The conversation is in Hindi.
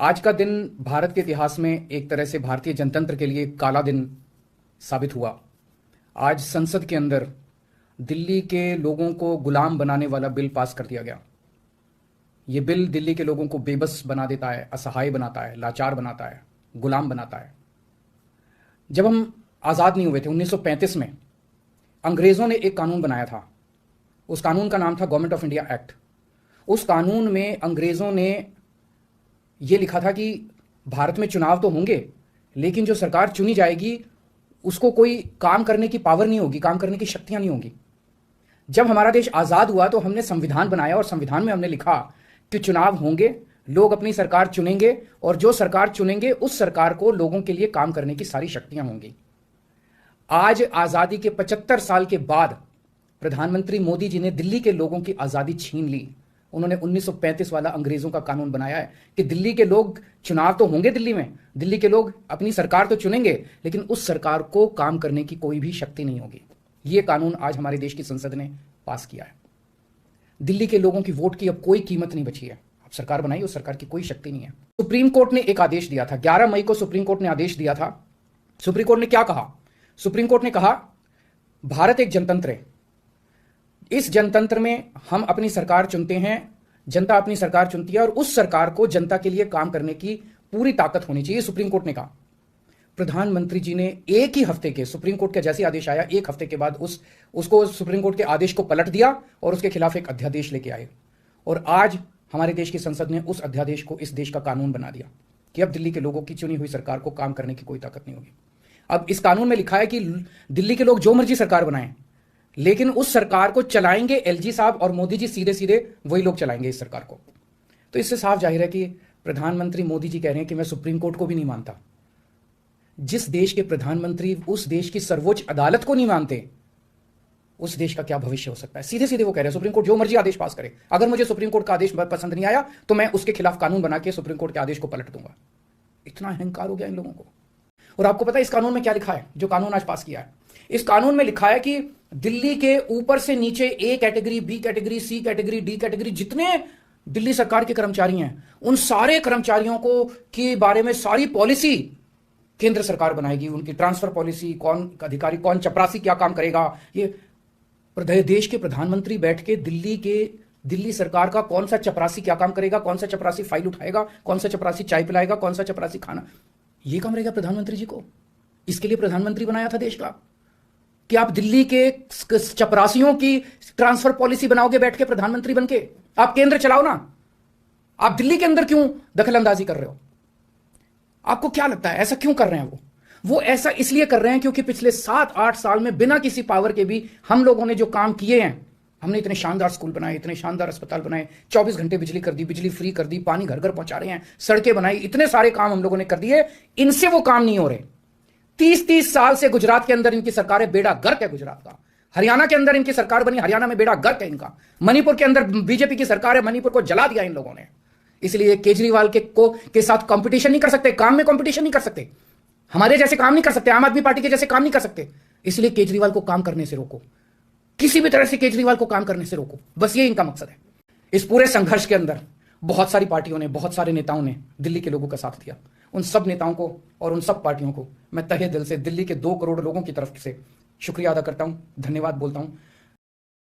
आज का दिन भारत के इतिहास में एक तरह से भारतीय जनतंत्र के लिए काला दिन साबित हुआ। आज संसद के अंदर दिल्ली के लोगों को गुलाम बनाने वाला बिल पास कर दिया गया। ये बिल दिल्ली के लोगों को बेबस बना देता है, असहाय बनाता है, लाचार बनाता है, गुलाम बनाता है। जब हम आज़ाद नहीं हुए थे 1935 में, अंग्रेज़ों ने एक कानून बनाया था। उस कानून का नाम था गवर्नमेंट ऑफ इंडिया एक्ट। उस कानून में अंग्रेज़ों ने ये लिखा था कि भारत में चुनाव तो होंगे, लेकिन जो सरकार चुनी जाएगी उसको कोई काम करने की पावर नहीं होगी, काम करने की शक्तियां नहीं होंगी। जब हमारा देश आज़ाद हुआ तो हमने संविधान बनाया और संविधान में हमने लिखा कि चुनाव होंगे, लोग अपनी सरकार चुनेंगे और जो सरकार चुनेंगे उस सरकार को लोगों के लिए काम करने की सारी शक्तियां होंगी। आज आज़ादी के 75 साल के बाद प्रधानमंत्री मोदी जी ने दिल्ली के लोगों की आज़ादी छीन ली। उन्होंने 1935 वाला अंग्रेजों का कानून बनाया है कि दिल्ली के लोग, चुनाव तो होंगे दिल्ली में, दिल्ली के लोग अपनी सरकार तो चुनेंगे, लेकिन उस सरकार को काम करने की कोई भी शक्ति नहीं होगी। यह कानून आज हमारे देश की संसद ने पास किया है। दिल्ली के लोगों की वोट की अब कोई कीमत नहीं बची है। अब सरकार बनाई, उस सरकार की कोई शक्ति नहीं है। सुप्रीम कोर्ट ने एक आदेश दिया था, 11 मई को सुप्रीम कोर्ट ने आदेश दिया था। सुप्रीम कोर्ट ने क्या कहा? सुप्रीम कोर्ट ने कहा भारत एक जनतंत्र है, इस जनतंत्र में हम अपनी सरकार चुनते हैं, जनता अपनी सरकार चुनती है और उस सरकार को जनता के लिए काम करने की पूरी ताकत होनी चाहिए, सुप्रीम कोर्ट ने कहा। प्रधानमंत्री जी ने एक ही हफ्ते के, सुप्रीम कोर्ट का जैसे आदेश आया, एक हफ्ते के बाद उसको सुप्रीम कोर्ट के आदेश को पलट दिया और उसके खिलाफ एक अध्यादेश लेके आए। और आज हमारे देश की संसद ने उस अध्यादेश को इस देश का कानून बना दिया कि अब दिल्ली के लोगों की चुनी हुई सरकार को काम करने की कोई ताकत नहीं होगी। अब इस कानून में लिखा है कि दिल्ली के लोग जो मर्जी सरकार बनाएं, लेकिन उस सरकार को चलाएंगे एलजी साहब और मोदी जी, सीधे सीधे वही लोग चलाएंगे इस सरकार को। तो इससे साफ जाहिर है कि प्रधानमंत्री मोदी जी कह रहे हैं कि मैं सुप्रीम कोर्ट को भी नहीं मानता। जिस देश के प्रधानमंत्री उस देश की सर्वोच्च अदालत को नहीं मानते, उस देश का क्या भविष्य हो सकता है? सीधे सीधे वो कह रहे हैं सुप्रीम कोर्ट जो मर्जी आदेश पास करे, अगर मुझे सुप्रीम कोर्ट का आदेश पसंद नहीं आया तो मैं उसके खिलाफ कानून बना के सुप्रीम कोर्ट के आदेश को पलट दूंगा। इतना अहंकार हो गया इन लोगों को। और आपको पता है इस कानून में क्या लिखा है, जो कानून आज पास किया है? इस कानून में लिखा है कि दिल्ली के ऊपर से नीचे A category, B category, C category, D category, जितने दिल्ली सरकार के कर्मचारी हैं, उन सारे कर्मचारियों को के बारे में सारी पॉलिसी केंद्र सरकार बनाएगी। उनकी ट्रांसफर पॉलिसी, कौन अधिकारी, कौन चपरासी क्या काम करेगा, ये देश के प्रधानमंत्री बैठ के दिल्ली सरकार का कौन सा चपरासी क्या काम करेगा, कौन सा चपरासी फाइल उठाएगा, कौन सा चपरासी चाय पिलाएगा, कौन सा चपरासी खाना, ये काम रहेगा प्रधानमंत्री जी को। इसके लिए प्रधानमंत्री बनाया था देश का कि आप दिल्ली के चपरासियों की ट्रांसफर पॉलिसी बनाओगे बैठ के प्रधानमंत्री बनके। आप केंद्र चलाओ ना, आप दिल्ली के अंदर क्यों दखल अंदाजी कर रहे हो? आपको क्या लगता है ऐसा क्यों कर रहे हैं? वो ऐसा इसलिए कर रहे हैं क्योंकि पिछले 7-8 साल में बिना किसी पावर के भी हम लोगों ने जो काम किए हैं, हमने इतने शानदार स्कूल बनाए, इतने शानदार अस्पताल बनाए, 24 घंटे बिजली कर दी, बिजली फ्री कर दी, पानी घर घर पहुंचा रहे हैं, सड़कें बनाई, इतने सारे काम हम लोगों ने कर दिए। इनसे वो काम नहीं हो रहे। 30-30 साल से गुजरात के अंदर इनकी सरकार है, बेड़ा गर्क है गुजरात का। हरियाणा के अंदर इनकी सरकार बनी, हरियाणा में बेड़ा गर्क है इनका। मणिपुर के अंदर बीजेपी की सरकार है, मणिपुर को जला दिया इन लोगों ने। इसलिए केजरीवाल के साथ कंपटीशन नहीं कर सकते, काम में कंपटीशन नहीं कर सकते, हमारे जैसे काम नहीं कर सकते, आम आदमी पार्टी के जैसे काम नहीं कर सकते। इसलिए केजरीवाल को काम करने से रोको, किसी भी तरह से केजरीवाल को काम करने से रोको, बस ये इनका मकसद है। इस पूरे संघर्ष के अंदर बहुत सारी पार्टियों ने, बहुत सारे नेताओं ने दिल्ली के लोगों का साथ दिया। उन सब नेताओं को और उन सब पार्टियों को मैं तहे दिल से दिल्ली के 2 करोड़ लोगों की तरफ से शुक्रिया अदा करता हूं, धन्यवाद बोलता हूं।